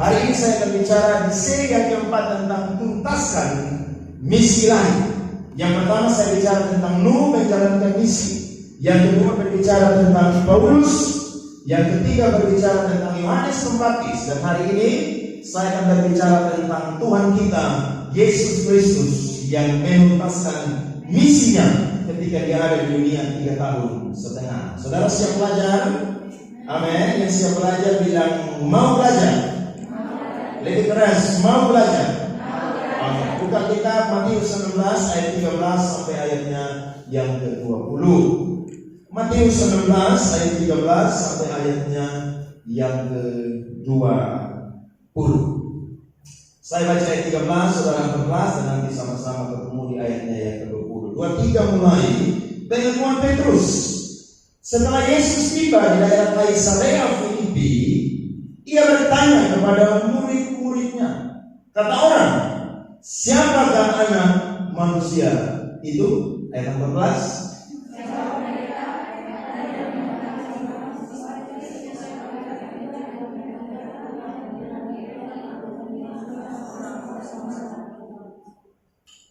Hari ini saya akan bicara di seri yang keempat tentang tuntaskan misi lain. Yang pertama saya bicara tentang Nuh menjalankan misi. Yang kedua berbicara tentang Paulus. Yang ketiga berbicara tentang Yohanes Pembaptis. Dan hari ini saya akan berbicara tentang Tuhan kita Yesus Kristus yang menuntaskan misinya ketika dia ada di dunia 3,5 tahun. Saudara siap belajar? Amin. Yang siap belajar bilang mau belajar. Lebih keras, mau belajar. Buka kitab Matius 19 ayat 13 sampai ayatnya yang ke-20. Matius 19 ayat 13 sampai ayatnya yang ke-20. Saya baca ayat 13, saudara kelas, dan nanti sama-sama ketemu di ayatnya yang ke-20. 23 mulai. Pengeluaran Petrus. Setelah Yesus tiba di daerah Kaisarea Filipi, ia bertanya kepada murid-muridnya, kata orang, siapakah anak manusia itu? Ayat 14.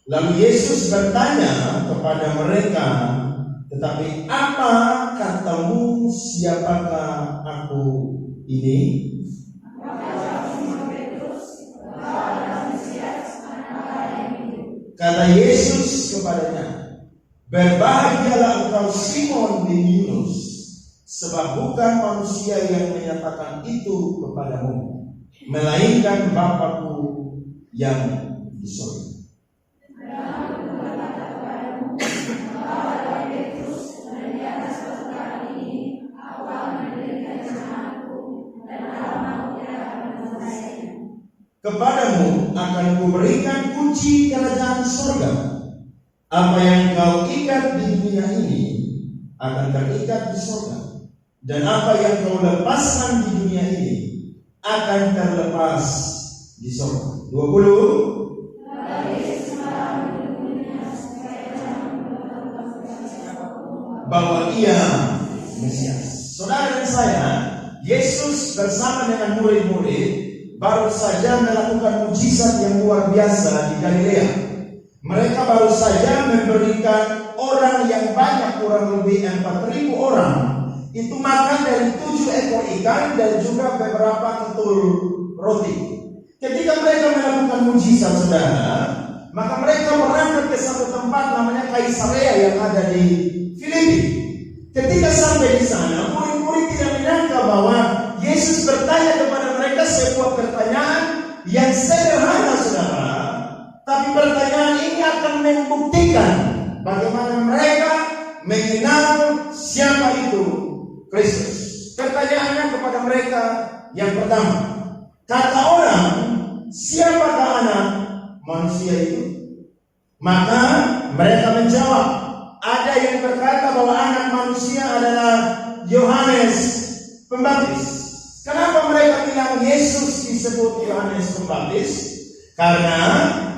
Lalu Yesus bertanya kepada mereka, tetapi apa katamu, siapakah aku ini? Kata Yesus kepadanya, berbahagialah engkau Simon bin Yunus, sebab bukan manusia yang menyatakan itu kepadamu, melainkan Bapa-Ku yang di surga. Kepadamu akan kuberikan kunci kerajaan surga. Apa yang kau ikat di dunia ini akan terikat di surga, dan apa yang kau lepaskan di dunia ini akan terlepas di surga. 20. Bahwa ia Mesias. Saudara dan saya, Yesus bersama dengan murid-murid baru saja melakukan mujizat yang luar biasa di Galilea. Mereka baru saja memberikan orang yang banyak, kurang lebih 4.000 orang, itu makan dari 7 ekor ikan dan juga beberapa ketul roti. Ketika mereka melakukan mujizat, saudara, maka mereka berangkat ke satu tempat namanya Kaisarea yang ada di Filipi. Ketika sampai di sana, murid-murid tidak menyangka bahwa Yesus bertanya kepada mereka sebuah pertanyaan yang sederhana, saudara. Tapi pertanyaan ini akan membuktikan bagaimana mereka mengenal siapa itu Kristus. Pertanyaannya kepada mereka yang pertama, kata orang, siapakah anak manusia itu? Maka mereka menjawab, ada yang berkata bahwa anak manusia adalah Yohanes Pembaptis. Kenapa mereka bilang Yesus disebut Yohanes Pembaptis? Karena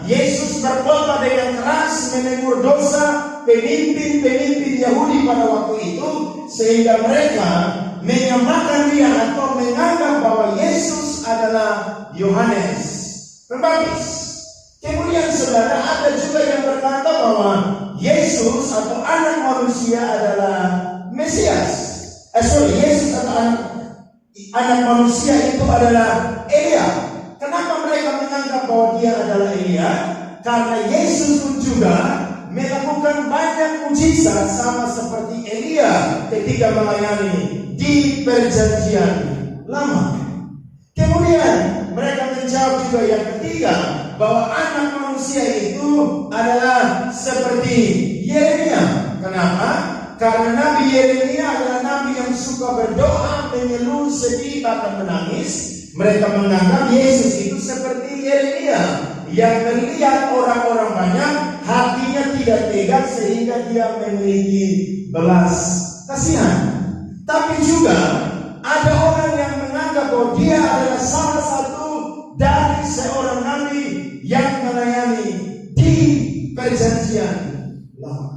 Yesus berkhotbah dengan keras menegur dosa pemimpin-pemimpin Yahudi pada waktu itu, sehingga mereka menyamakan dia atau menganggap bahwa Yesus adalah Yohanes Pembaptis. Kemudian saudara, ada juga yang berkata bahwa Yesus atau anak manusia adalah Mesias. Yesus atau anak manusia itu adalah Elia. Kenapa mereka menganggap bahwa dia adalah Elia? Karena Yesus pun juga melakukan banyak mujizat sama seperti Elia ketika melayani di Perjanjian Lama. Kemudian mereka menjawab juga yang ketiga, bahwa anak manusia itu adalah seperti Yeremia. Kenapa? Karena Nabi Yeremia adalah nabi yang suka berdoa, mengeluh, sedih, bahkan menangis. Mereka menganggap Yesus itu seperti Yeremia yang melihat orang-orang banyak, hatinya tidak tega sehingga dia memiliki belas kasihan. Tapi juga ada orang yang menganggap bahwa dia adalah salah satu dari seorang nabi yang melayani di Perjanjian Lama.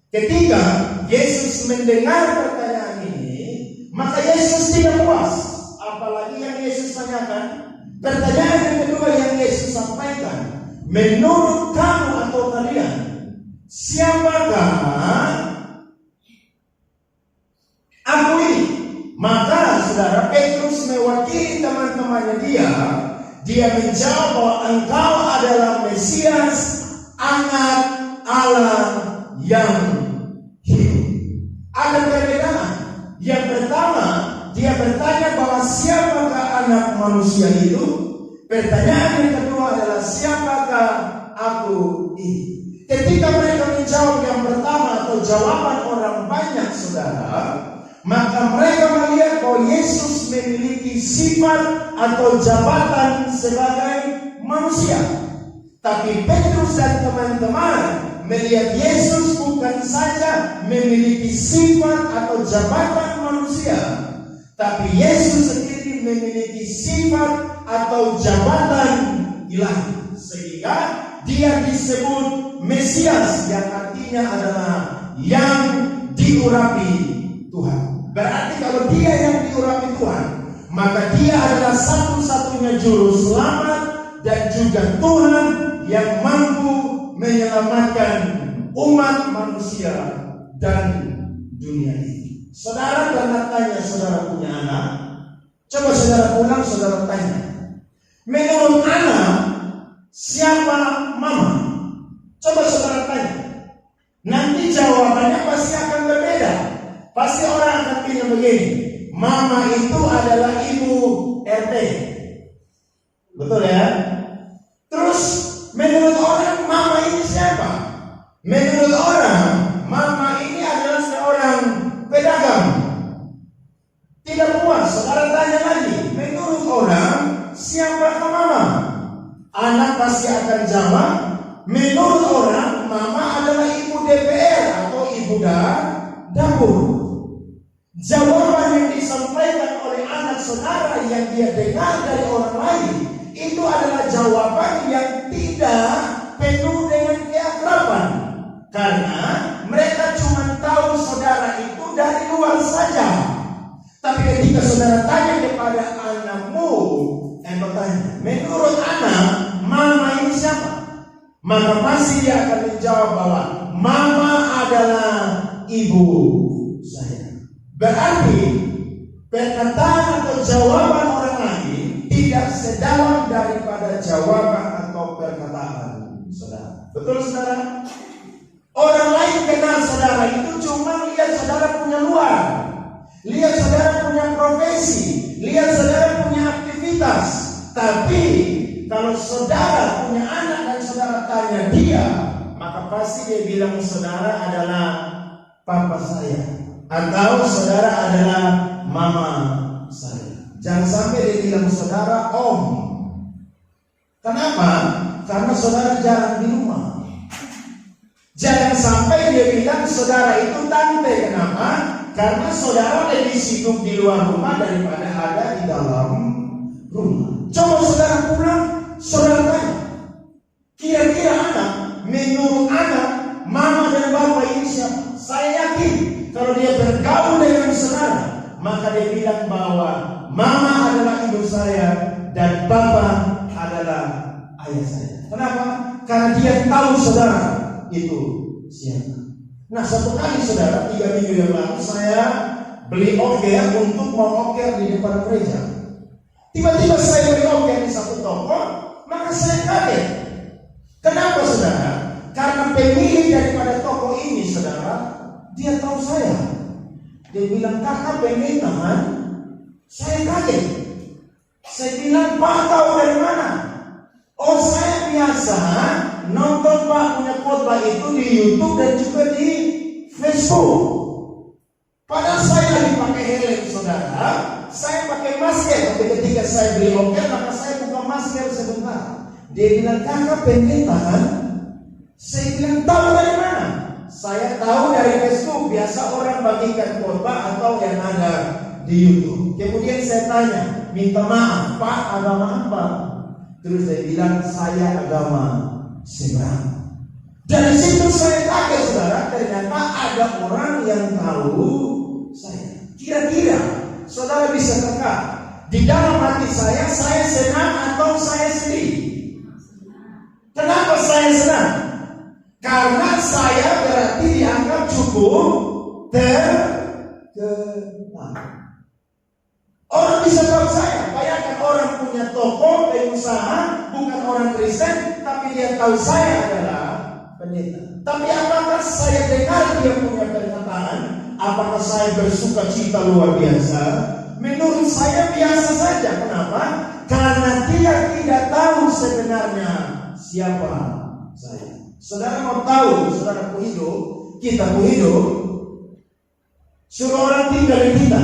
Ketika Yesus mendengar pertanyaan ini, maka Yesus tidak puas. Apalagi yang Yesus tanyakan, Pertanyaan yang kedua yang Yesus sampaikan, menurut kamu atau kalian, siapakah aku ini? Maka saudara, Petrus mewakili teman-temannya dia menjawab bahwa engkau adalah Mesias, Anak Allah yang hidup. Ada perbedaan. Yang pertama, dia bertanya bahwa siapakah anak manusia itu. Pertanyaan yang kedua adalah siapakah aku ini. Ketika mereka menjawab yang pertama atau jawaban orang banyak, saudara, maka mereka melihat bahwa Yesus memiliki sifat atau jabatan sebagai manusia. Tapi Petrus dan teman-teman melihat Yesus bukan saja memiliki sifat atau jabatan manusia, tapi Yesus sendiri memiliki sifat atau jabatan ilahi, sehingga dia disebut Mesias, yang artinya adalah yang diurapi Tuhan. Berarti kalau dia yang diurapi Tuhan, maka dia adalah satu-satunya juru selamat dan juga Tuhan yang mampu menyelamatkan umat manusia dan dunia ini. Saudara pernah tanya, saudara punya anak? Coba saudara pulang, saudara tanya, menurut anak, siapa mama? Coba saudara tanya. Nanti jawabannya pasti akan berbeda. Pasti orang akan bilang begini, mama itu adalah ibu RT. Betul ya? Terus menurut orang mama ini siapa? Menurut orang mama ini adalah seorang pedagang. Tidak puas, saudara tanya lagi, menurut orang siapakah mama? Anak pasti akan jawab, menurut orang mama adalah ibu DPR atau ibu dapur. Jawaban yang disampaikan oleh anak saudara yang dia dengar dari orang lain itu adalah jawaban yang tidak penuh dengan keakraban, karena mereka cuma tahu saudara itu dari luar saja. Tapi ketika saudara tanya kepada anakmu, bertanya, menurut anak mama ini siapa? Maka pasti dia akan menjawab bahwa mama adalah ibu saya. Berarti perkataan atau jawaban orang lain tidak sedalam daripada jawaban atau perkataan saudara. Betul saudara? Orang lain kenal saudara itu cuma lihat saudara punya luar, lihat saudara punya profesi, lihat saudara punya aktivitas. Tapi kalau saudara punya anak dan saudara tanya dia, maka pasti dia bilang saudara adalah papa saya, atau saudara adalah mama saya. Jangan sampai dia bilang saudara om. Kenapa? Karena saudara jarang di rumah. Jangan sampai dia bilang saudara itu tante. Kenapa? Karena saudara lebih sibuk di luar rumah daripada ada di dalam rumah. Coba saudara pulang, saudara tanya, kira-kira anak, menurut anak, mama dan bapak ini siapa? Saya yakin kalau dia bergaul dengan saudara, maka dia bilang bahwa mama adalah ibu saya dan bapak adalah ayah saya. Kenapa? Karena dia tahu saudara itu siapa. Nah, satu kali saudara, 3 minggu yang lalu saya beli oker untuk mau oker di depan gereja. Tiba-tiba saya beli oker di satu toko, maka saya kaget. Kenapa saudara? Karena pemilik daripada toko ini saudara, dia tahu saya. Dia bilang, kakak pengen teman. Saya kaget. Saya bilang, Pak tahu dari mana? Oh, saya biasa nonton Pak punya khotbah itu di YouTube dan juga di Facebook. Padahal saya lagi pakai helm saudara, saya pakai masker. Tapi ketika saya beli oker, maka saya buka masker sebentar. Dia bilang, kakak pengen tahan. Saya bilang, tahu dari mana? Saya tahu dari Facebook. Biasa orang bagikan khotbah atau yang ada di YouTube. Kemudian saya tanya, minta maaf, Pak agama apa? Terus saya bilang, saya agama seberang. Dari situ saya kaget saudara, ternyata ada orang yang tahu saya. Kira-kira saudara bisa teka, di dalam hati saya senang atau saya sedih? Kenapa saya senang? Karena saya berarti dianggap cukup terkenal. Orang bisa tahu saya. Bayangkan orang punya toko, usaha, bukan orang Kristen, tapi dia tahu saya adalah pendeta. Tapi apakah saya dengar dia punya perkataan? Apakah saya bersuka cita luar biasa? Menurut saya biasa saja. Kenapa? Karena dia tidak tahu sebenarnya siapa saya. Saudara mau tahu, saudara hidup, kita hidup, suruh orang tinggal di kita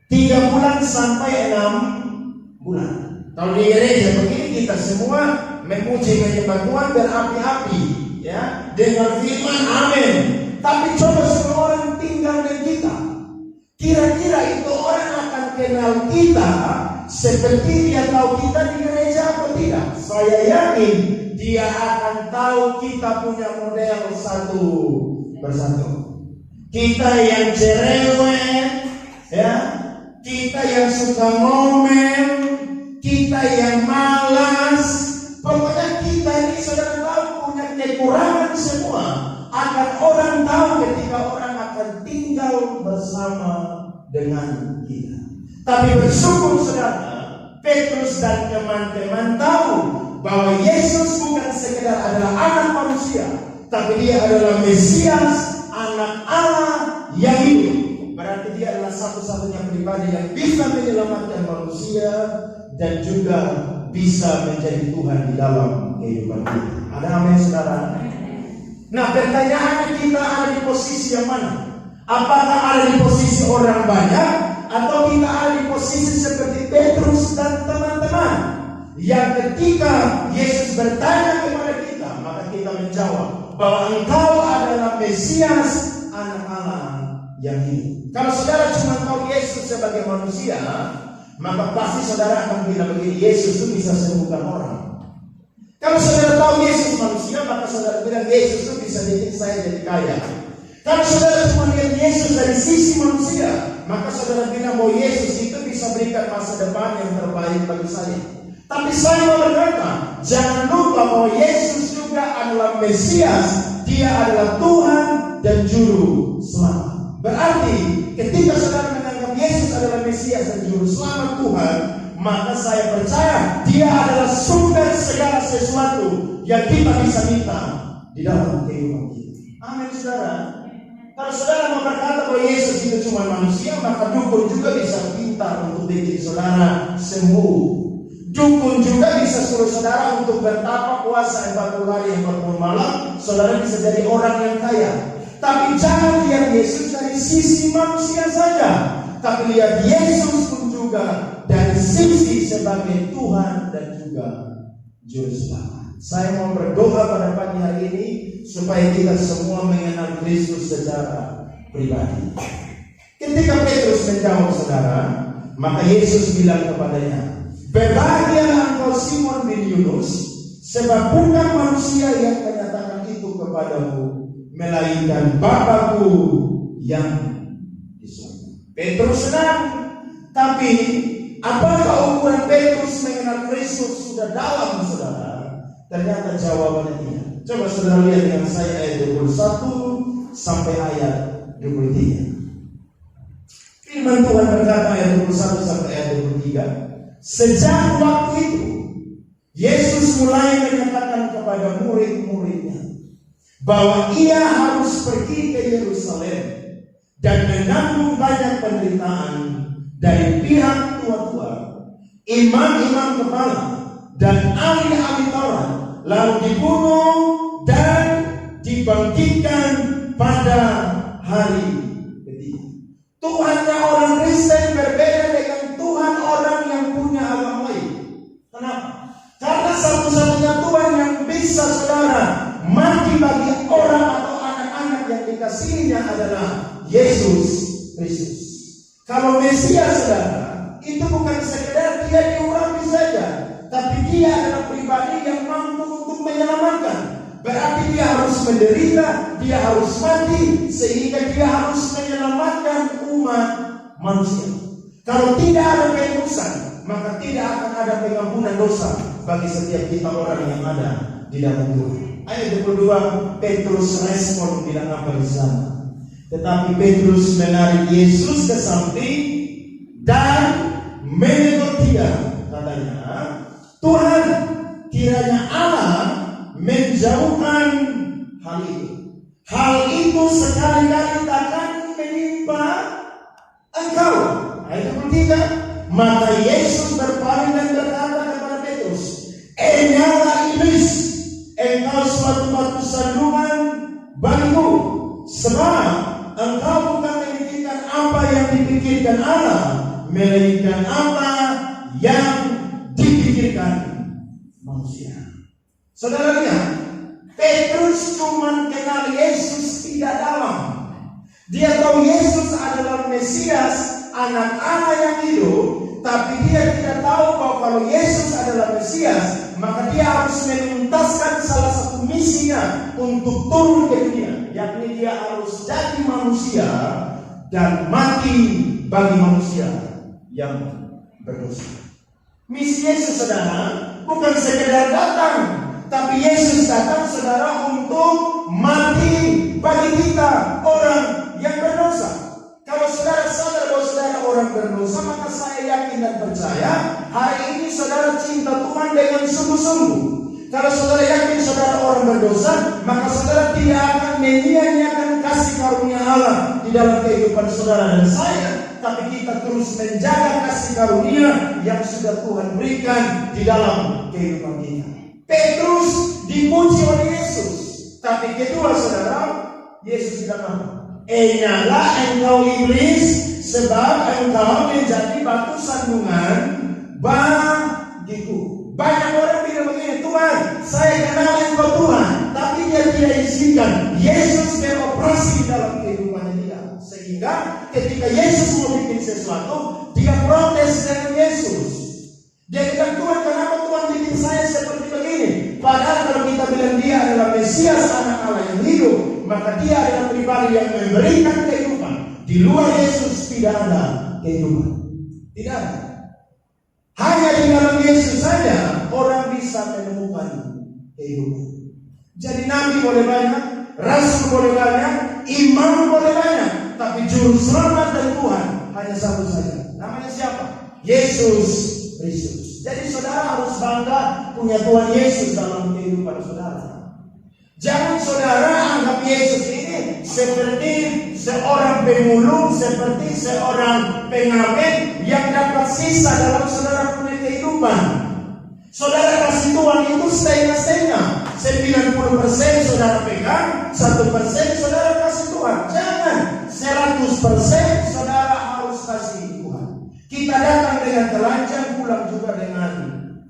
3 bulan sampai 6 bulan. Kalau di gereja begini kita semua memuji menyembah Tuhan berapi-api, ya, dengan firman amin. Tapi coba suruh orang tinggal dengan kita, kira-kira itu orang akan kenal kita seperti dia tahu kita di gereja atau tidak? Saya yakin dia akan tahu kita punya model satu persatu. Kita yang cerewet, ya, kita yang suka ngomel, kita yang malas. Pokoknya kita ini saudara tahu punya kekurangan semua. Akan orang tahu ketika orang akan tinggal bersama dengan kita. Tapi bersyukur saudara, Petrus dan teman-teman tahu bahwa Yesus bukan sekedar adalah anak manusia, tapi dia adalah Mesias, anak Allah yang hidup. Berarti dia adalah satu-satunya pribadi yang bisa menyelamatkan manusia dan juga bisa menjadi Tuhan di dalam kehidupan kita. Ada amin saudara? Nah, pertanyaannya, kita ada di posisi yang mana? Apakah ada di posisi orang banyak, atau kita ada di posisi seperti Petrus dan teman-teman yang ketika Yesus bertanya kepada kita, maka kita menjawab bahwa engkau adalah Mesias, anak Allah yang hidup. Kalau saudara cuma tahu Yesus sebagai manusia, maka pasti saudara akan bilang begini, Yesus itu bisa sembuhkan orang. Kalau saudara tahu Yesus manusia, maka saudara bilang Yesus itu bisa bikin saya jadi kaya. Kalau saudara cuma lihat Yesus dari sisi manusia, maka saudara bilang bahwa Yesus itu bisa berikan masa depan yang terbaik bagi saya. Tapi saya mau berkata, jangan lupa bahwa Yesus juga adalah Mesias. Dia adalah Tuhan dan Juru Selamat. Berarti ketika saudara menganggap Yesus adalah Mesias dan Juru Selamat Tuhan, maka saya percaya dia adalah sumber segala sesuatu yang kita bisa minta di dalam kehidupan kita. Amin saudara. Kalau saudara mau berkata bahwa Yesus itu cuma manusia, maka dukun juga bisa pintar untuk bikin saudara sembuh. Dukun juga bisa suruh saudara untuk bertapa puasa 40 hari 40 malam, saudara bisa jadi orang yang kaya. Tapi jangan lihat Yesus dari sisi manusia saja, tapi lihat Yesus pun juga dari sisi sebagai Tuhan dan juga Juru Selamat. Saya mau berdoa pada pagi hari ini supaya kita semua mengenal Kristus secara pribadi. Ketika Petrus menjawab saudara, maka Yesus bilang kepadanya, berbahagialah engkau Simon bin Yunus, sebab bukan manusia yang menyatakan itu kepadamu, melainkan Bapa-Ku yang di surga. Petrus senang, tapi apakah ukuran Petrus mengenal Kristus sudah dalam saudara? Ternyata jawabannya tidak. Coba saudara lihat dengan saya ayat 21 sampai ayat 23. Firman Tuhan berkata ayat 21 sampai ayat 23. Sejak waktu itu Yesus mulai menyatakan kepada murid-muridnya bahwa ia harus pergi ke Yerusalem dan menanggung banyak penderitaan dari pihak tua-tua, imam-imam kepala, dan ahli-ahli Taurat, lalu dibunuh dan dibangkitkan pada hari ketiga. Tuhannya orang Kristen berbeda dengan Tuhan orang yang punya agama lain. Kenapa? Karena satu-satunya Tuhan yang bisa saudara mati bagi orang atau anak-anak yang dikasihinya adalah Yesus Kristus. Kalau Mesias saudara, itu bukan sekedar dia diurapi saja, tapi dia adalah pribadi yang mampu untuk menyelamatkan. Berarti dia harus menderita, dia harus mati, sehingga dia harus menyelamatkan umat manusia. Kalau tidak ada penebusan, maka tidak akan ada pengampunan dosa bagi setiap kita orang yang ada di dalam Tuhan. Ayat 22, Petrus respon bilang apa di sana? Tetapi Petrus menarik Yesus ke samping dan menegur dia, katanya, Tuhan, kiranya Allah menjauhkan hal itu. Hal itu sekali-kali takkan menimpa engkau. Ayat 23, maka Yesus berpaling dan berkata kepada Petrus, nyala iblis, engkau suatu batu sandungan bagiku, sebab engkau bukan memikirkan apa yang dipikirkan Allah, melainkan apa yang dipikirkan manusia. Saudara lihat, Petrus cuma kenal Yesus tidak dalam. Dia tahu Yesus adalah Mesias, anak Allah yang hidup, tapi dia tidak tahu bahwa kalau Yesus adalah Mesias, maka dia harus menuntaskan salah satu misinya untuk turun ke dunia, yakni dia harus jadi manusia dan mati bagi manusia yang berdosa. Misi Yesus, saudara, bukan sekedar datang, tapi Yesus datang, saudara, untuk mati bagi kita orang yang berdosa. Kalau saudara sadar bahwa saudara orang berdosa, maka saya yakin dan percaya hari ini saudara cinta Tuhan dengan sungguh-sungguh. Kalau saudara yakin saudara orang berdosa, maka saudara tidak akan menyia-nyiakan kasih karunia Allah di dalam kehidupan saudara dan saya, tapi kita terus menjaga kasih karunia yang sudah Tuhan berikan di dalam kehidupan kita. Petrus dipuji oleh Yesus, tapi kedua saudara, Yesus bilang apa? Nyala engkau iblis, sebab engkau menjadi batu sandungan bagiku. Banyak orang bilang begini, Tuhan, saya kenal engkau Tuhan, tapi dia tidak izinkan Yesus beroperasi di dalam kehidupannya dia. Sehingga ketika Yesus mau bikin sesuatu, dia protes dengan Yesus. Dia bilang, Tuhan, kenapa Tuhan bikin saya seperti begini? Padahal kalau kita bilang dia adalah Mesias, anak Allah yang hidup, maka dia adalah pribadi yang memberikan kehidupan. Di luar Yesus tidak ada kehidupan. Tidak ada. Hanya di dalam Yesus saja orang bisa menemukan kehidupan. Jadi nabi boleh banyak, rasul boleh banyak, imam boleh banyak, tapi juru selamat dari Tuhan hanya satu saja. Namanya siapa? Yesus Kristus. Jadi saudara harus bangga punya Tuhan Yesus dalam kehidupan saudara. Jangan saudara anggap Yesus ini seperti seorang pemulung, seperti seorang pengamen yang dapat sisa dalam saudara punya kehidupan. Saudara kasih Tuhan itu setengah-setengah. 90% saudara pegang, 1% saudara kasih Tuhan. Jangan 100% saudara harus kasih Tuhan. Kita datang dengan telanjang, pulang juga dengan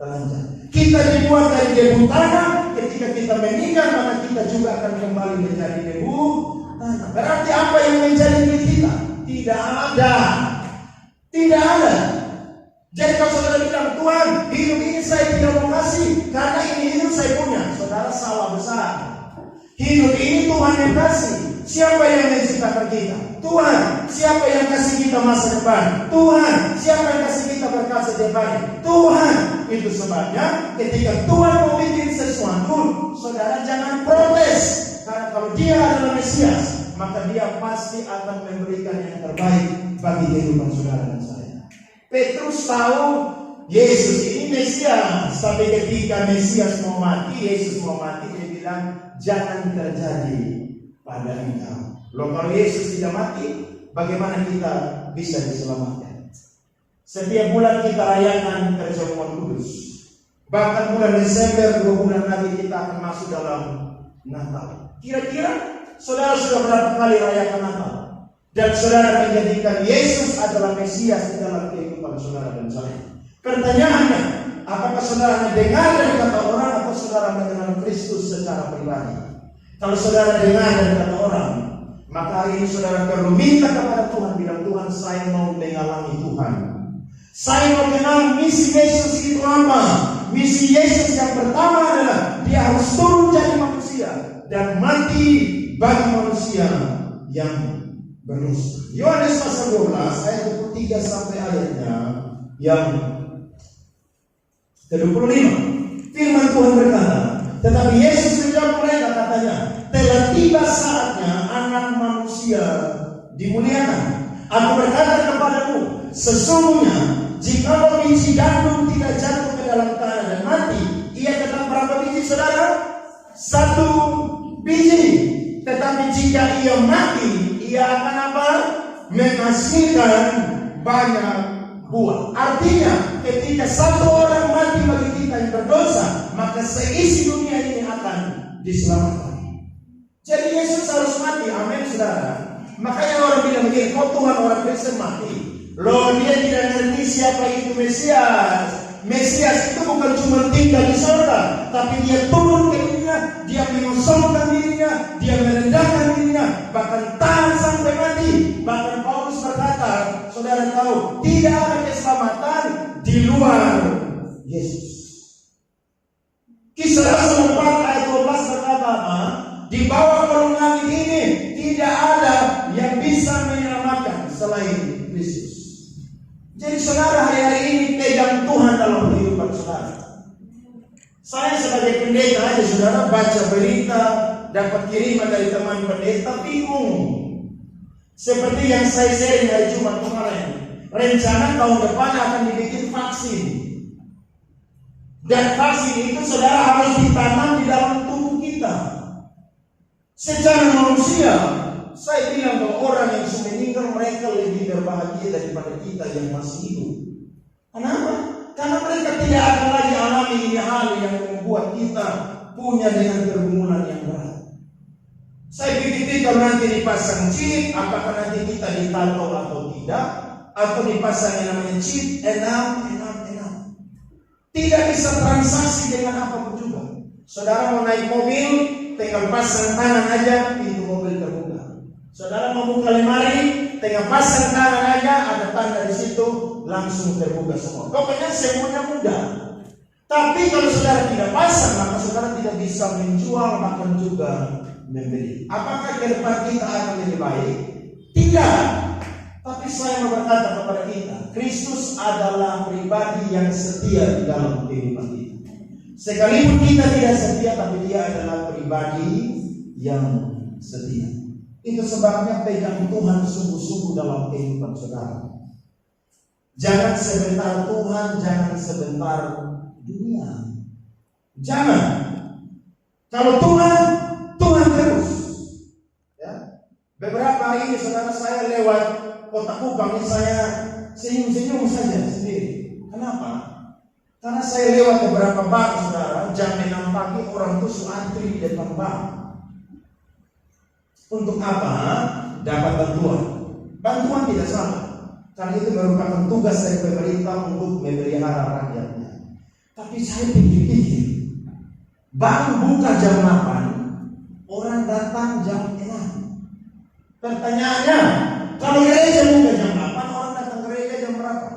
telanjang. Kita dibuat dari debu tanah, ketika kita meninggal maka kita juga akan kembali menjadi debu tanah. Berarti apa yang menjadi milik kita? Tidak ada. Tidak ada. Jadi kalau saudara bilang, Tuhan, hidup ini saya tidak mau kasih karena ini hidup saya punya, saudara salah besar. Hidup ini Tuhan yang kasih. Siapa yang menciptakan kita? Tuhan. Siapa yang kasih kita masa depan? Tuhan. Siapa yang kasih kita berkat setiap hari? Tuhan. Itu sebabnya ketika Tuhan mau bikin sesuatu, saudara jangan protes. Karena kalau dia adalah Mesias, maka dia pasti akan memberikan yang terbaik bagi kehidupan saudara dan saya. Petrus tahu Yesus ini Mesias, tapi ketika Mesias mau mati, Yesus mau mati, dia bilang jangan terjadi pada engkau. Loh, kalau Yesus tidak mati, bagaimana kita bisa diselamatkan? Setiap bulan kita rayakan perjamuan kudus. Bahkan bulan Desember 2 bulan lagi kita akan masuk dalam Natal. Kira-kira saudara sudah berapa kali rayakan Natal? Dan saudara menjadikan Yesus adalah Mesias di dalam kehidupan saudara dan saya. Pertanyaannya, apakah saudara dengar dari kata orang atau saudara mengenal Kristus secara pribadi? Kalau saudara dengar dari kata orang, maka hari ini saudara perlu minta kepada Tuhan, bilang, Tuhan, saya mau mengalami Tuhan. Saya mau kenal misi Yesus itu apa. Misi Yesus yang pertama adalah dia harus turun jadi manusia dan mati bagi manusia yang berdosa. Yohanes pasal 12 ayat 23 sampai ayatnya yang ke-25. Firman Tuhan berkata, tetapi Yesus menjawab mereka katanya, telah tiba saatnya Anak Manusia dimuliakan. Aku berkata kepadamu, sesungguhnya jika biji gandum tidak jatuh ke dalam tanah dan mati, ia tetap berapa biji, saudara? 1 biji. Tetapi jika ia mati, ia akan apa? Menghasilkan banyak buah. Artinya, ketika satu orang mati bagi kita yang berdosa, maka seisi dunia ini akan diselamatkan. Jadi Yesus harus mati, amin saudara. Makanya orang bilang begini, kok Tuhan orang Kristen mati? Loh, dia tidak ngerti siapa itu Mesias. Mesias itu bukan cuma tinggal di surga, tapi dia turun ke dunia, dia mengosongkan dirinya, dia merendahkan dirinya, bahkan tahan sampai mati. Bahkan Paulus berkata, saudara tahu, tidak ada keselamatan di luar Yesus. Kisah Rasul 4 ayat 12 berkata apa? Di bawah kolong langit ini tidak ada yang bisa menyelamatkan selain Kristus. Jadi saudara, hari-hari ini pegang Tuhan dalam kehidupan saudara. Saya sebagai pendeta aja saudara, baca berita, dapat kiriman dari teman pendeta, bingung. Seperti yang saya sharing hari Jumat kemarin, rencana tahun depan akan dibikin vaksin. Dan vaksin itu saudara harus ditanam di dalam tubuh kita. Secara manusia, saya bilang bahwa orang yang sudah meninggal mereka lebih berbahagia daripada kita yang masih hidup. Kenapa? Karena mereka tidak akan lagi alami hal yang membuat kita punya dengan pergumulan yang berat. Saya pikir kalau nanti dipasang chip, apakah nanti kita ditato atau tidak? Atau dipasang yang namanya chip, enam. Tidak bisa transaksi dengan apapun juga. Saudara mau naik mobil, tinggal pasang tangan aja, pintu mobil terbuka. Saudara mau buka lemari, tinggal pasang tangan aja, ada tanda di situ, langsung terbuka semua. Pokoknya semuanya mudah. Tapi kalau saudara tidak pasang, maka saudara tidak bisa menjual, bahkan juga membeli. Apakah ke depan kita akan lebih baik? Tidak. Tapi saya mau berkata kepada kita, Kristus adalah pribadi yang setia di dalam kehidupan kita. Sekalipun kita tidak setia, tapi dia adalah pribadi yang setia. Itu sebabnya pegang Tuhan sungguh-sungguh dalam kehidupan saudara. Jangan sebentar Tuhan, jangan sebentar dunia. Jangan. Kalau Tuhan, Tuhan terus. Ya. Beberapa hari ini saudara saya lewat Kota Kupang, saya senyum-senyum saja sendiri. Kenapa? Karena saya lewat beberapa bank saudara, jam 6 pagi orang tuh antri di depan bank. Untuk apa? Dapat bantuan. Bantuan tidak salah, karena itu merupakan tugas dari pemerintah untuk memelihara rakyatnya. Tapi saya pikir-pikir, bank buka jam 8, orang datang jam 6. Pertanyaannya, kalau gereja buka jam 8, orang datang gereja jam berapa?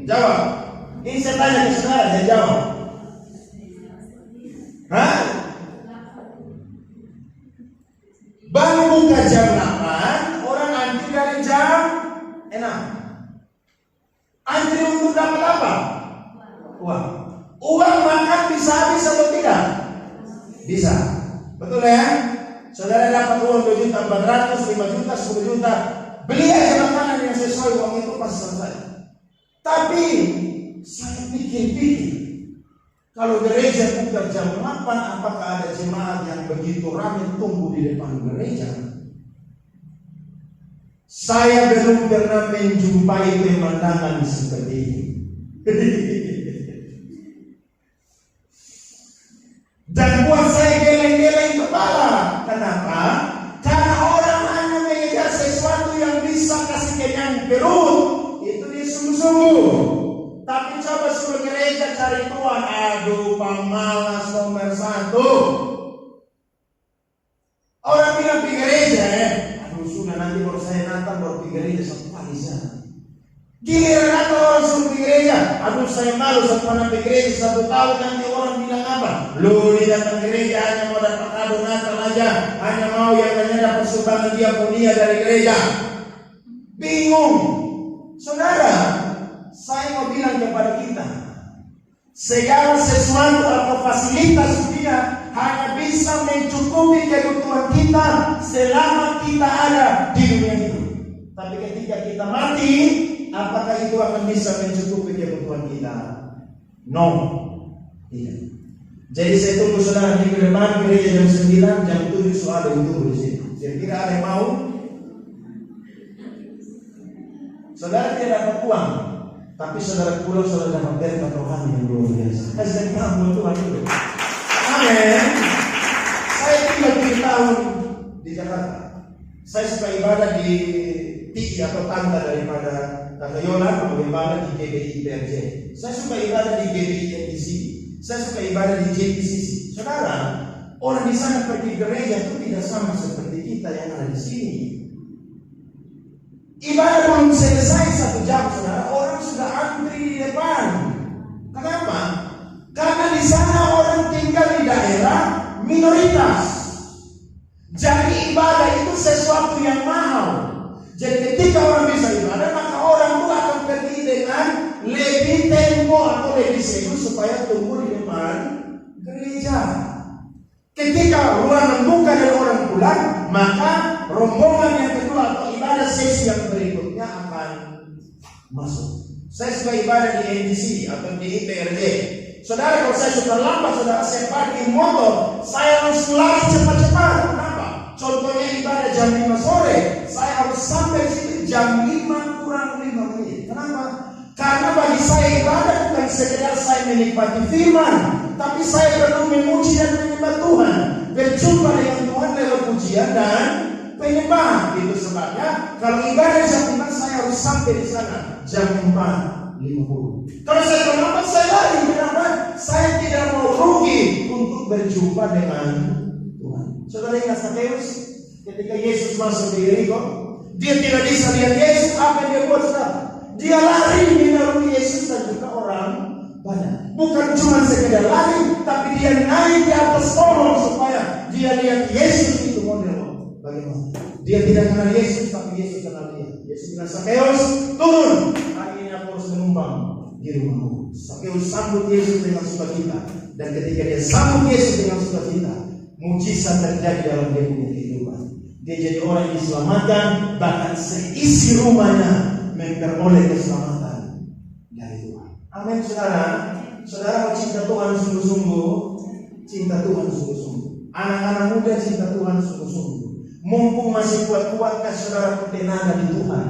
Jawab. Ini saya tanya ke saudara, saya jawab. Hah? Bank buka jam 8, orang antri dari jam 6. Antri untuk dapat apa? Uang. Uang makan bisa habis atau tidak? Bisa. Betul ya? Saudara dapat uang 2.400.000, 5 juta, 10 juta, beli aja makanan yang sesuai, uang itu pasti selesai. Tapi saya pikir-pikir, kalau gereja buka jam 8, apakah ada jemaat yang begitu ramai tunggu di depan gereja? Saya belum pernah menjumpai pemandangan seperti ini. Dan buat saya geleng-geleng kepala. Kenapa? Karena orang hanya mengejar sesuatu yang bisa kasih kenyang perut. Itu dia sungguh-sungguh. Tapi coba suruh gereja cari Tuhan. Aduh, pemalas nomor 1. Orang bilang pergi gereja ya. Aduh, sudah nanti baru saya Natal baru pergi gereja satu kali sana. Giliran atau orang suruh pergi gereja. Aduh, saya malu satu anak pergi gereja 1 tahun, nanti orang bilang apa? Lu di datang gereja hanya mau dapat kado Natal aja, hanya mau yang dapat sumbangan diakonia dari gereja. Bingung. Saudara, saya mau bilang kepada kita, segala sesuatu atau fasilitas dunia hanya bisa mencukupi kebutuhan kita selama kita ada di dunia itu. Tapi ketika kita mati, apakah itu akan bisa mencukupi kebutuhan kita? No, tidak. Jadi saya tunggu saudara di depan gereja jam 9, jam 7 soal yang tunggu di sini. Kira-kira ada yang mau? Saudara tidak dapat uang, tapi saudara pulang saudara dapat berkat rohani yang luar biasa. Kasih kamu Tuhan itu. Amin. Saya tinggal 7 tahun di Jakarta. Saya suka ibadah di Tiki atau Tangga daripada Kata Yona, kalau ibadah di GBI PRJ. Saya suka ibadah di GBI NDC. Saya suka ibadah di JPCC. Saudara, orang di sana pergi gereja itu tidak sama seperti kita yang ada di sini. Ibadah belum selesai 1 jam, saudara, orang sudah antri di depan. Kenapa? Karena di sana orang tinggal di daerah minoritas. Jadi ibadah itu sesuatu yang mahal. Jadi ketika orang bisa ibadah, maka orang itu akan pergi dengan lebih tempo atau lebih serius supaya tunggu di depan gereja. Ketika ruangan buka dan orang pulang, maka rombongan yang kedua atau ibadah sesi yang berikutnya akan masuk. Saya suka ibadah di NDC atau di IPRJ. Saudara, kalau saya sudah lambat, saudara, saya parkir motor, saya harus lari cepat-cepat. Kenapa? Contohnya ibadah jam 5 sore, saya harus sampai situ jam 5 kurang 5 menit. Kenapa? Karena bagi saya ibadah bukan sekedar saya menikmati firman, tapi saya perlu memuji dan menyembah Tuhan, berjumpa dengan Tuhan lewat pujian dan penyembah. Itu sebabnya kalau ibadah jam 5 saya harus sampai di sana jam 4:50. Kalau saya terlambat saya lari. Kenapa? Saya tidak mau rugi untuk berjumpa dengan Tuhan. Saudara ingat Sakeus ketika Yesus masuk di Yeriko, dia tidak bisa lihat Yesus. Apa yang dia buat, saudara? Dia lari mendahului Yesus dan juga orang banyak. Bukan cuma sekedar lari, tapi dia naik di atas pohon supaya dia lihat Yesus itu model bagaimana. Dia tidak kenal Yesus, tapi Yesus kenal dia. Yesus bilang, Sakeus, turun. Hari ini aku harus menumpang di rumahmu. Sakeus sambut Yesus dengan sukacita. Dan ketika dia sambut Yesus dengan sukacita, mujizat terjadi dalam dia punya kehidupan. Dia jadi orang yang diselamatkan, bahkan seisi rumahnya memperoleh keselamatan dari Tuhan. Amin, saudara. Saudara mau cinta Tuhan sungguh-sungguh, cinta Tuhan sungguh-sungguh. Anak-anak muda cinta Tuhan sungguh-sungguh. Mumpung masih kuat-kuat, kasih saudara tenaga di Tuhan.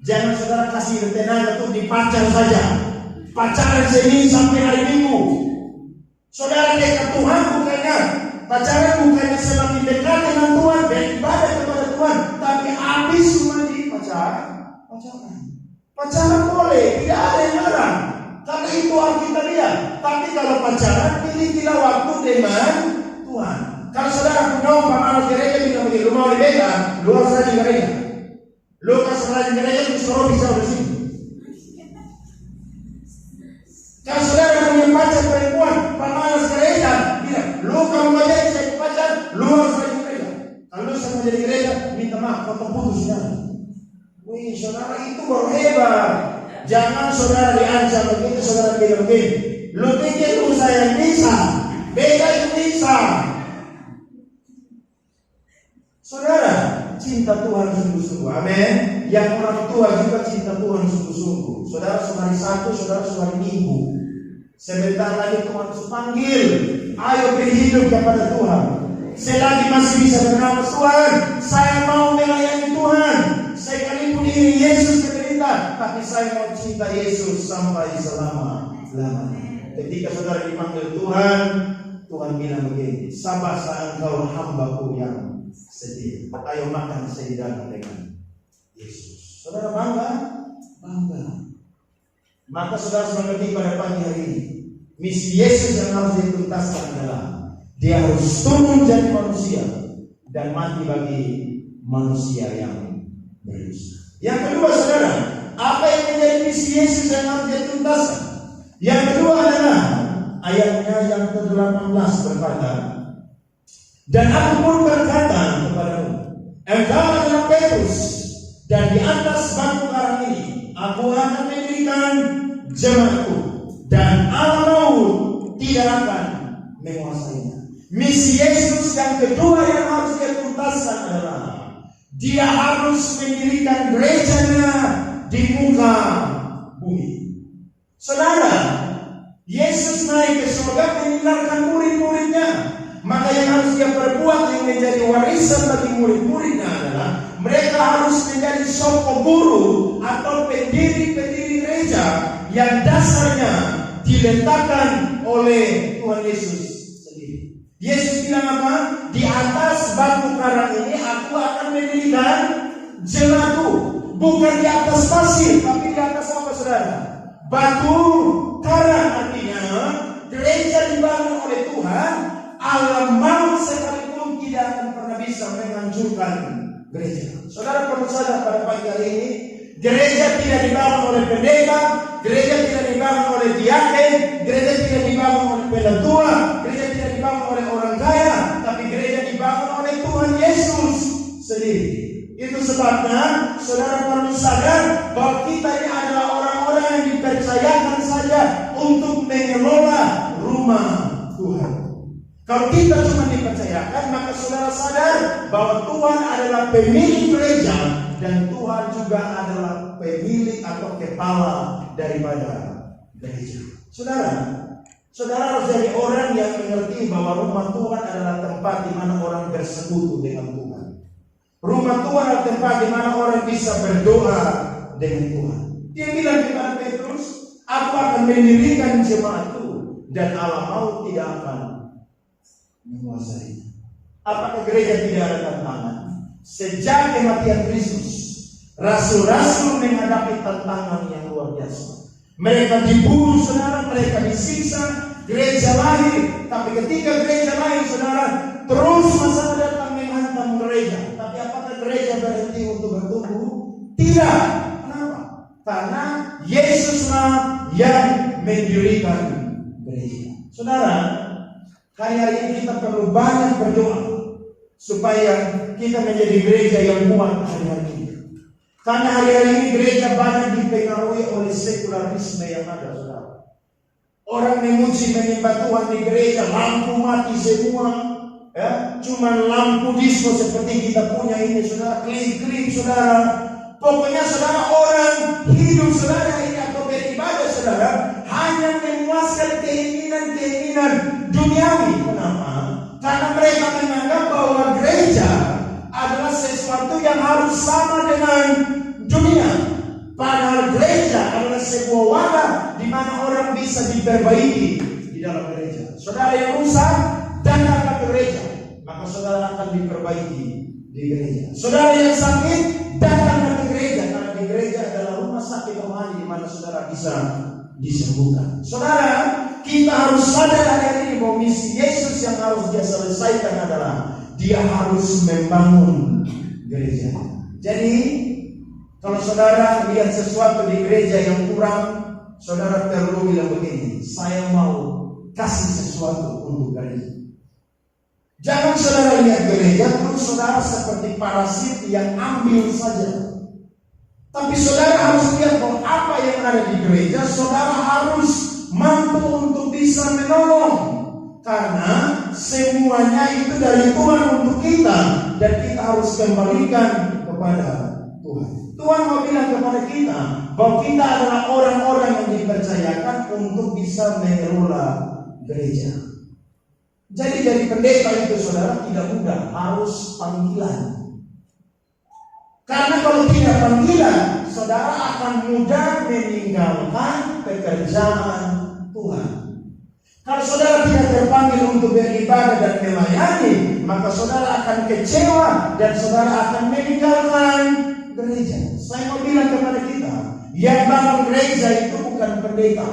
Jangan saudara kasih tenaga tuh di pacar saja. Pacaran Senin sampai hari Minggu. Saudara dekat Tuhan bukannya pacaran, bukannya semakin dekat dengan Tuhan, beribadah kepada Tuhan, tapi habis cuma di pacaran. Pacaran boleh, tidak ada yang larang, karena itu Alkitab dia. Tapi kalau pacaran, pilih waktu dengan Tuhan. Kalau saudara punya pamalas gereja, bisa begini, lu mau di beda, lu harus rajin gereja. Lu kasih rajin gereja, lu suruh bisa di sini. Kalau saudara punya pacar perempuan, pamalas gereja, bilang, lu kalau mau jadi saya pacar, lu harus rajin gereja. Kalau lu sama jadi gereja, minta maaf, potong putus saudara. Wih, saudara itu baru hebat. Jangan saudara diancam begitu, saudara bilang begini. Lu pikir lu saya bisa, beda itu bisa. Saudara, cinta Tuhan sungguh-sungguh. Amin. Yang orang tua juga cinta Tuhan sungguh-sungguh. Saudara hari Sabtu, saudara hari Minggu. Sebentar lagi Tuhan panggil, ayo berhidup kepada Tuhan. Selagi masih bisa bernafas, Tuhan, saya mau melayani Tuhan. Sekalipun ini Yesus menderita, tapi saya mau cinta Yesus sampai selama-lamanya. Ketika saudara dipanggil Tuhan, Tuhan bilang begini, sabarlah engkau hambaku yang setia. Ayo makan sehidangan dengan Yesus. Saudara bangga? Bangga. Maka saudara mengerti pada pagi hari ini, misi Yesus yang harus dituntaskan adalah dia harus turun jadi manusia dan mati bagi manusia yang berdosa. Yang kedua, saudara, apa yang menjadi misi Yesus yang harus dituntaskan? Yang kedua adalah ayatnya yang ke-18 berkata, dan aku pun berkata kepadamu, engkau adalah Petrus, Dan di atas batu karang ini aku akan mendirikan jemaatku, dan alam maut tidak akan menguasainya. Misi Yesus yang kedua yang harus dia tuntaskan adalah dia harus mendirikan gerejanya di muka bumi. Saudara, Yesus naik ke surga meninggalkan murid-muridnya. Maka yang harus dia perbuat yang menjadi warisan bagi murid-muridnya adalah mereka harus menjadi soko guru atau pendiri-pendiri gereja yang dasarnya diletakkan oleh Tuhan Yesus sendiri. Yesus bilang apa? Di atas batu karang ini aku akan mendirikan jemaatku. Bukan di atas pasir, tapi di atas apa, saudara? Batu karang, artinya gereja dibangun oleh Tuhan. Alam maut sekalipun tidak akan pernah bisa menghancurkan gereja. Saudara perlu sadar pada pagi hari ini, gereja tidak dibangun oleh pendeta, gereja tidak dibangun oleh diaken, gereja tidak dibangun oleh penatua, gereja tidak dibangun oleh orang kaya, tapi gereja dibangun oleh Tuhan Yesus sendiri. Itu sebabnya saudara perlu sadar bahwa kita ini adalah orang-orang yang dipercayakan saja untuk mengelola rumah Tuhan. Kalau kita cuma dipercayakan, maka saudara sadar bahwa Tuhan adalah pemilik gereja dan Tuhan juga adalah pemilik atau kepala daripada gereja. Saudara harus jadi orang yang mengerti bahwa rumah Tuhan adalah tempat di mana orang bersekutu dengan Tuhan. Rumah Tuhan adalah tempat di mana orang bisa berdoa dengan Tuhan. Dia bilang kepada Petrus, aku akan mendirikan jemaatku dan alam maut tidak akan menguasai. Apakah gereja tidak ada tantangan? Sejak kematian Kristus, rasul-rasul menghadapi tantangan yang luar biasa. Mereka dibunuh, saudara, mereka disiksa, gereja lahir. Tapi ketika gereja lahir, saudara, terus masalah datang menghantam gereja. Tapi apakah gereja berhenti untuk bertumbuh? Tidak. Kenapa? Karena Yesuslah yang mendirikan gereja. Saudara, hari ini kita perlu banyak berdoa supaya kita menjadi gereja yang kuat hari-hari ini. Karena hari-hari ini gereja banyak dipengaruhi oleh sekularisme yang ada, saudara. Orang memuji menyembah Tuhan di gereja, lampu mati semua, ya, cuma lampu disco seperti kita punya ini, saudara, klip-klip, saudara. Pokoknya saudara, orang hidup saudara ini atau beribadah saudara hanya memuaskan keinginan-keinginan duniawi. Kenapa? Karena mereka menganggap bahwa gereja adalah sesuatu yang harus sama dengan dunia. Padahal gereja adalah sebuah wadah di mana orang bisa diperbaiki di dalam gereja. Saudara yang rusak, datanglah ke gereja, maka saudara akan diperbaiki di gereja. Saudara yang sakit, datanglah ke gereja, karena di gereja adalah rumah sakit rohani di mana saudara bisa disembuhkan. Saudara, kita harus sadar hari ini bahwa misi Yesus yang harus dia selesaikan adalah dia harus membangun gereja. Jadi, kalau saudara lihat sesuatu di gereja yang kurang, saudara perlu bilang begini, saya mau kasih sesuatu untuk gereja. Jangan saudara lihat gereja terus saudara seperti parasit yang ambil saja. Tapi saudara harus lihat bahwa apa yang ada di gereja, saudara harus mampu untuk bisa menolong. Karena semuanya itu dari Tuhan untuk kita, dan kita harus kembalikan kepada Tuhan. Tuhan mau bilang kepada kita bahwa kita adalah orang-orang yang dipercayakan untuk bisa mengelola gereja. Jadi pendeta itu saudara tidak mudah, harus panggilan. Karena kalau tidak panggilan, saudara akan mudah meninggalkan pekerjaan Tuhan. Kalau saudara tidak terpanggil untuk beribadah dan melayani, maka saudara akan kecewa dan saudara akan meninggalkan gereja. Saya mau bilang kepada kita, yang bangun gereja itu bukan pendeta.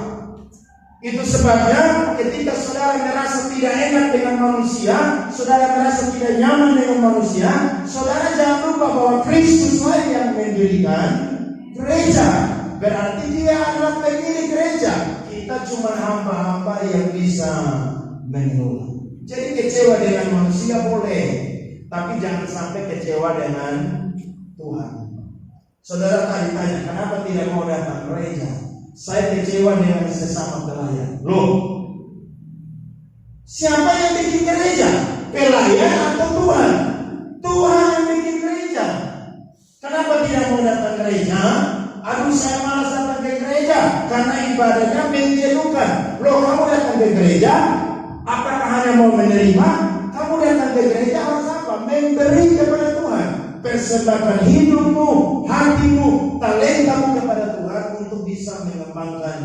Itu sebabnya ketika saudara merasa tidak enak dengan manusia, saudara merasa tidak nyaman dengan manusia, saudara jangan lupa bahwa Kristuslah yang mendirikan gereja. Berarti dia adalah pemilik gereja. Kita cuma hamba-hamba yang bisa mengelola. Jadi kecewa dengan manusia boleh, tapi jangan sampai kecewa dengan Tuhan. Saudara tadi tanya, kenapa tidak mau datang gereja? Saya kecewa dengan sesama pelayan. Loh, siapa yang bikin gereja? Pelayan atau Tuhan? Tuhan yang bikin gereja. Kenapa tidak mau datang gereja? Aduh, saya malas datang ke gereja karena ibadahnya menjenuhkan. Loh, kamu datang ke gereja, apakah hanya mau menerima? Kamu datang ke gereja harus apa? Memberi kepada Tuhan. Persembahkan hidupmu, hatimu, talentamu kepada Tuhan untuk bisa mengembangkan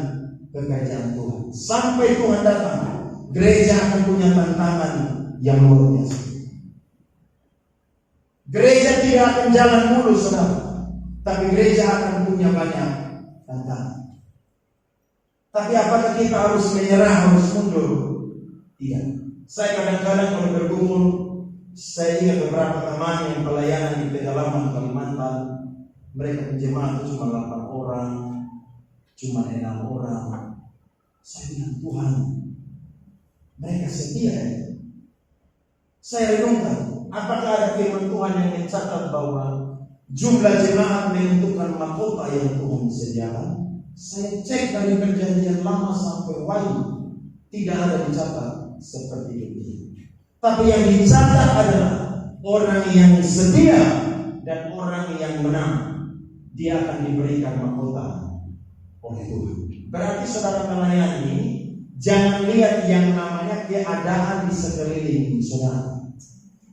pekerjaan Tuhan. Sampai Tuhan datang, gereja akan punya tantangan yang luar biasa. Gereja tidak akan jalan mulus, saudara, tapi gereja akan punya banyak tantangan. Tapi apakah kita harus menyerah, harus mundur? Tidak. Saya kadang-kadang kalau bergumul, saya ingat beberapa teman yang pelayanan di pedalaman Kalimantan. Mereka penjemaah itu cuma 8 orang, cuma 6 orang. Saya bilang, Tuhan, mereka setia ya? Saya renungkan, apakah ada firman Tuhan yang mencatat bahwa jumlah jemaat menentukan mahkota yang Tuhan sediakan? Saya cek dari perjanjian lama sampai Wahyu, tidak ada dicatat seperti itu. Tapi yang dicatat adalah orang yang setia dan orang yang menang, dia akan diberikan mahkota oleh Tuhan. Berarti saudara melayani, jangan lihat yang namanya keadaan di sekeliling saudara,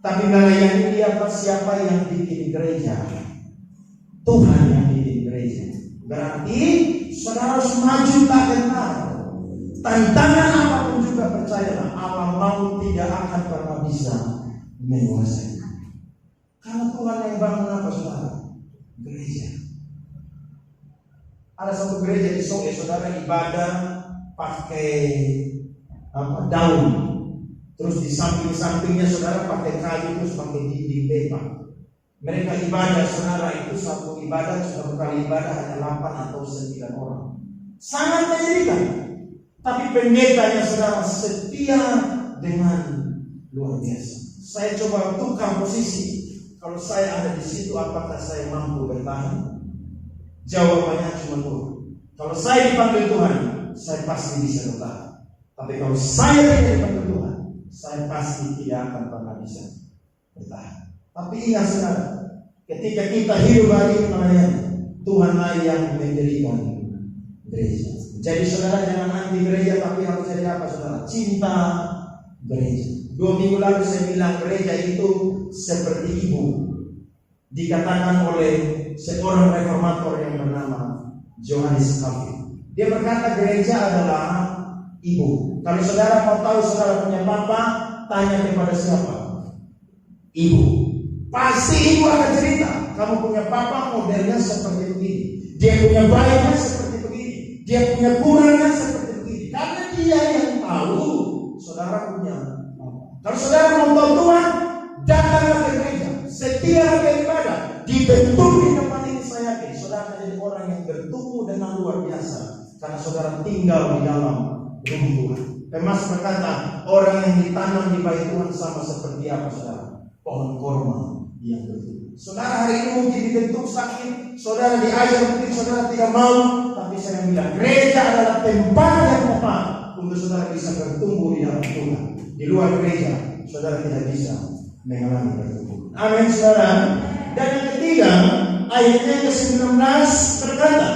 tapi melayani siapa yang bikin gereja? Tuhan yang bikin gereja. Berarti saudara harus maju tak kenal. Tantangan apapun juga percayalah, alam maut tidak akan pernah bisa menguasai. Karena Tuhan yang bangun apa saudara? Gereja. Ada satu gereja di Solo, saudara, ibadah pakai daun. Terus di samping-sampingnya saudara pakai kayu, terus pakai dinding lebar. Mereka ibadah saudara itu satu kali ibadah hanya 8 atau 9 orang. Sangat menyedihkan. Tapi pendetanya saudara setia dengan luar biasa. Saya coba tukar posisi. Kalau saya ada di situ, apakah saya mampu bertahan? Jawabannya cuma Tuhan. Kalau saya dipanggil Tuhan, saya pasti bisa bertahan. Tapi kalau saya tidak dipanggil Tuhan, saya pasti tidak akan pernah bisa bertahan. Tapi ingat saudara, ketika kita hidup hari ini melayani, Tuhanlah yang mendirikan gereja. Jadi saudara jangan anti gereja, tapi harus jadi apa saudara? Cinta gereja. 2 minggu lalu saya bilang gereja itu seperti ibu. Dikatakan oleh seorang reformator yang bernama Johannes Calvin. Dia berkata gereja adalah ibu. Kalau saudara mau tahu saudara punya papa, tanya kepada siapa? Ibu. Pasti ibu akan cerita, kamu punya papa modelnya seperti begini, dia punya bayinya seperti begini, dia punya kurangnya seperti begini. Karena dia yang tahu saudara punya papa. Kalau saudara mau tahu Tuhan, datanglah ke gereja, setia ke ibadah, dibentuk di tempat ini. Saya yakin saudara menjadi orang yang bertumbuh dengan luar biasa, karena saudara tinggal di dalam rumah Tuhan. Pemas berkata, orang yang ditanam di bait Tuhan sama seperti apa saudara? Pohon korma yang bertumbuh. Saudara hari ini mungkin dibentuk sakit, saudara diajar mungkin saudara tidak mau, tapi saya bilang gereja adalah tempat yang tepat untuk saudara bisa bertumbuh di dalam Tuhan. Di luar gereja, saudara tidak bisa mengalami bertumbuh. Amin saudara. Dan yang ketiga, ayatnya ke-19 berkata,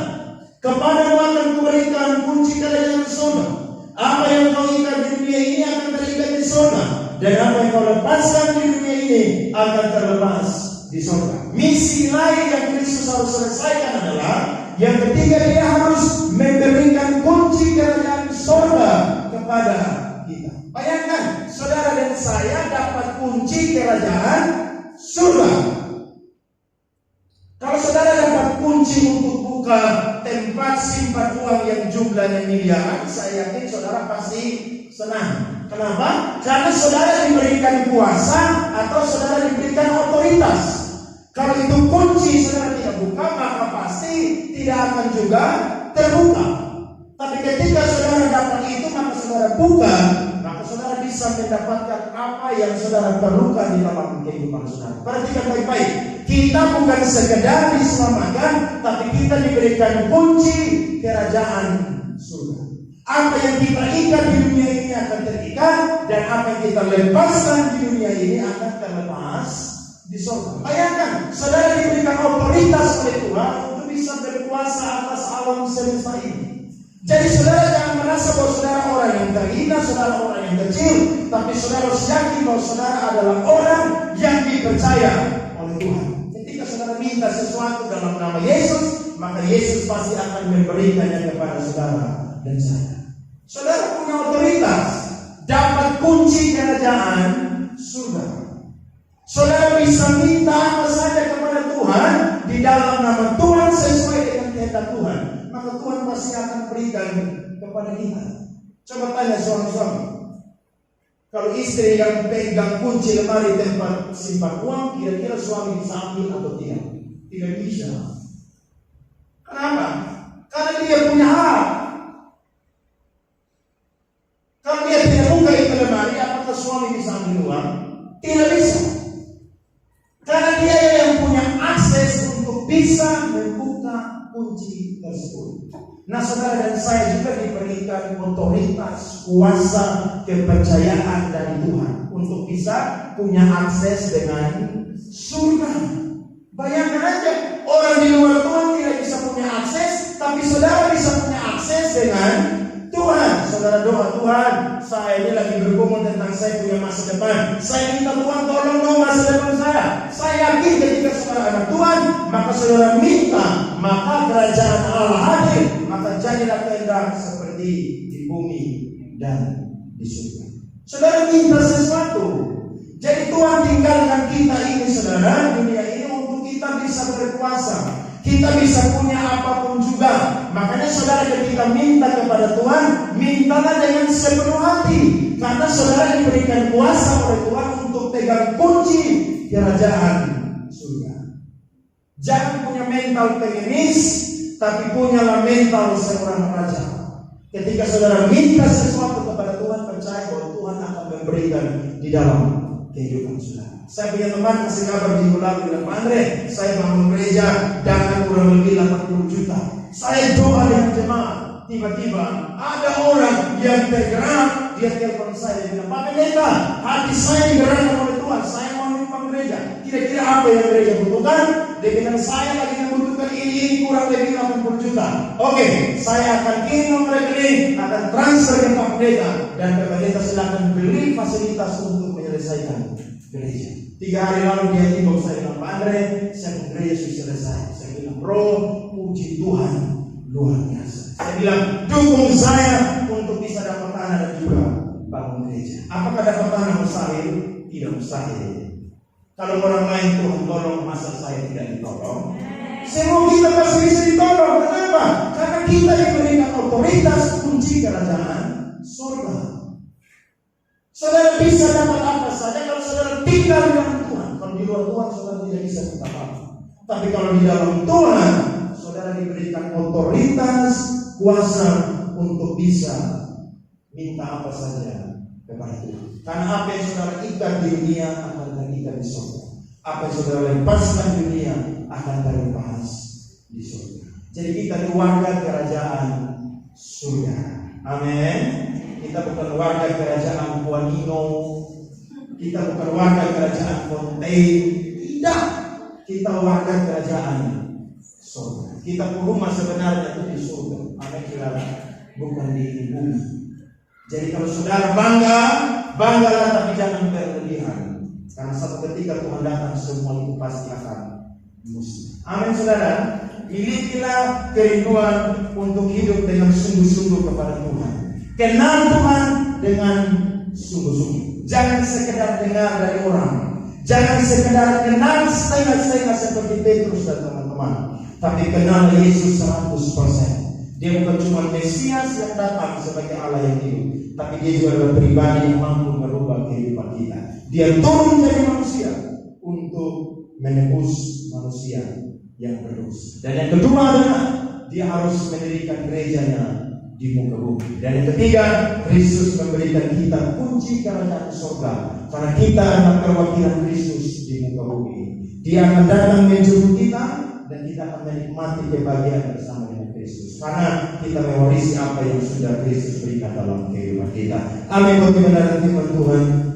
kepadamu akan kuberikan kunci kerajaan surga. Apa yang kau ikat di dunia ini akan terikat di surga, dan apa yang kau lepaskan di dunia ini akan terlepas di surga. Misi lain yang Kristus harus selesaikan adalah yang ketiga, dia harus memberikan kunci kerajaan surga kepada kita. Bayangkan, saudara dan saya dapat kunci kerajaan surga. Kalau saudara dapat kunci untuk buka tempat simpan uang yang jumlahnya miliaran, saya yakin saudara pasti senang. Kenapa? Karena saudara diberikan kuasa atau saudara diberikan otoritas. Kalau itu kunci saudara tidak buka, maka pasti tidak akan juga terbuka. Tapi ketika saudara dapat itu, maka saudara buka, maka saudara bisa mendapatkan apa yang saudara perlukan di dalam kehidupan saudara. Perhatikan baik-baik. Kita bukan sekedar diselamatkan, tapi kita diberikan kunci kerajaan surga. Apa yang kita ikat di dunia ini akan terikat, dan apa yang kita lepaskan di dunia ini akan terlepas di surga. Bayangkan, saudara diberikan otoritas oleh Tuhan untuk bisa berkuasa atas alam semesta ini. Jadi saudara jangan merasa bahwa saudara orang yang terhina, saudara orang yang kecil, tapi saudara harus yakin bahwa saudara adalah orang yang dipercaya oleh Tuhan. Ketika saudara minta sesuatu dalam nama Yesus, maka Yesus pasti akan memberikannya kepada saudara dan saya. Saudara punya otoritas, dapat kunci kerajaan surga. Saudara bisa minta apa saja kepada Tuhan di dalam nama Tuhan sesuai dengan kehendak Tuhan, maka Tuhan pasti akan berikan kepada kita. Coba tanya suami-suami, kalau istri yang pegang kunci lemari tempat simpan uang, kira-kira suami bisa ambil atau tidak? Tidak bisa. Kenapa? Karena dia punya hak. Kalau dia tidak buka itu lemari, apakah suami bisa ambil uang? Tidak bisa. Karena dia yang punya akses untuk bisa membuka kunci tersebut. Nah, saudara dan saya juga diberikan otoritas, kuasa, kepercayaan dari Tuhan untuk bisa punya akses dengan surga. Bayangkan aja, orang di luar Tuhan tidak bisa punya akses, tapi saudara bisa punya akses dengan Tuhan. Saudara doa, Tuhan, saya ini lagi bergumul tentang saya punya masa depan. Saya minta Tuhan tolong dong masa depan saya. Saya yakin ketika saudara anak Tuhan, maka saudara minta, maka kerajaan Allah hadir. Maka jadilah kehendak seperti di bumi dan di surga. Saudara minta sesuatu. Jadi Tuhan tinggalkan kita ini saudara, dunia ini untuk kita bisa berkuasa. Kita bisa punya apapun juga. Makanya saudara ketika minta kepada Tuhan, mintalah dengan sepenuh hati. Karena saudara diberikan kuasa oleh Tuhan untuk pegang kunci kerajaan surga. Jangan punya mental pengemis, tapi punyalah mental seorang raja. Ketika saudara minta sesuatu kepada Tuhan, percaya bahwa Tuhan akan memberikan di dalam kehidupan saudara. Saya punya teman kasih kabar di bulan bilang, Pak Andre, saya bangun gereja dengan kurang lebih 80 juta. Saya doa dengan jemaat, tiba-tiba ada orang yang tergerak, dia telepon saya, dia bilang, Pak Pendeta, hati saya digerakkan oleh Tuhan, saya mau menyumbang gereja. Kira-kira apa yang gereja butuhkan? Dia bilang, saya lagi membutuhkan ini kurang lebih 80 juta. Oke, saya akan kirim nomor rekening, akan transfer ke Pak Pendeta, dan Pak Pendeta silakan beli fasilitas untuk menyelesaikan gereja. 3 hari lalu dia tiba, saya bilang, Pak Andre, saya gereja sudah selesai. Saya bilang, bro, puji Tuhan luar biasa. Saya bilang, dukung saya untuk bisa dapat tanah dan juga bangun gereja. Apakah dapat tanah mustahil? Tidak mustahil. Kalau orang lain Tuhan tolong, masa saya tidak ditolong? Semua kita pasti bisa ditolong. Kenapa? Karena kita diberikan otoritas kunci kerajaan surga. Saudara bisa dapat apa saja kalau saudara tinggal dengan Tuhan. Kalau di luar Tuhan saudara tidak bisa minta apa. Tapi kalau di dalam Tuhan, saudara diberikan otoritas, kuasa untuk bisa minta apa saja kepada Tuhan. Karena apa yang saudara ikat di dunia akan terikat di surga. Apa yang saudara lepaskan di dunia akan terlepas di surga. Jadi kita warga kerajaan surga. Amin. Kita bukan warga kerajaan Juanino, kita bukan warga kerajaan Fontaine, tidak. Kita warga kerajaan surga. Kita rumah sebenarnya itu di surga. Amin, saudara, bukan di bumi. Jadi kalau saudara banggalah, tapi jangan berlebihan. Karena satu ketika Tuhan datang, semua itu pasti akan musnah. Amin, saudara. Milikilah kerinduan untuk hidup dengan sungguh-sungguh kepada Tuhan. Kenal Tuhan dengan sungguh-sungguh. Jangan sekedar dengar dari orang. Jangan sekedar kenal setengah-setengah seperti Petrus dan teman-teman. Tapi kenal Yesus 100%. Dia bukan cuma Mesias yang datang sebagai Allah yang hidup, tapi dia juga adalah pribadi yang mampu merubah kehidupan kita. Dia turun menjadi manusia untuk menebus manusia yang berdosa. Dan yang kedua adalah dia harus mendirikan gerejanya di muka bumi. Dan yang ketiga, Kristus memberikan kita kunci kerajaan surga, karena kita anak perwakilan Kristus di muka bumi. Dia akan datang menjemput kita, dan kita akan menikmati kebahagiaan bersama dengan Kristus, karena kita mewarisi apa yang sudah Kristus berikan dalam kehidupan kita. Amin. Bagi kebenaran firman Tuhan.